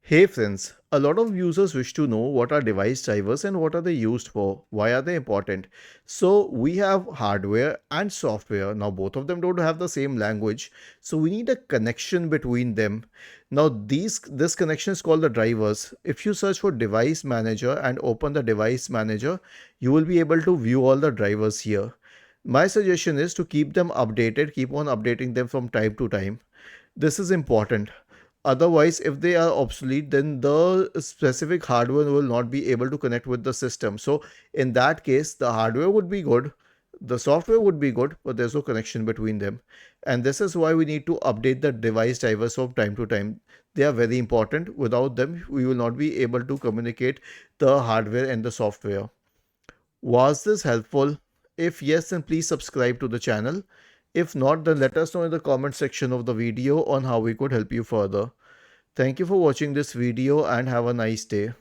Hey friends, a lot of users wish to know what are device drivers and what are they used for, why are they important. So we have hardware and software. Now both of them don't have the same language, so we need a connection between them. Now this connection is called the drivers. If you search for device manager and open the device manager, you will be able to view all the drivers here. My suggestion is to keep them updated, keep on updating them from time to time. This is important. Otherwise, if they are obsolete, then the specific hardware will not be able to connect with the system. So in that case, the hardware would be good, the software would be good, but there's no connection between them. And this is why we need to update the device drivers from time to time. They are very important. Without them, we will not be able to communicate the hardware and the software. Was this helpful? If yes, then please subscribe to the channel. If not, then let us know in the comment section of the video on how we could help you further. Thank you for watching this video and have a nice day.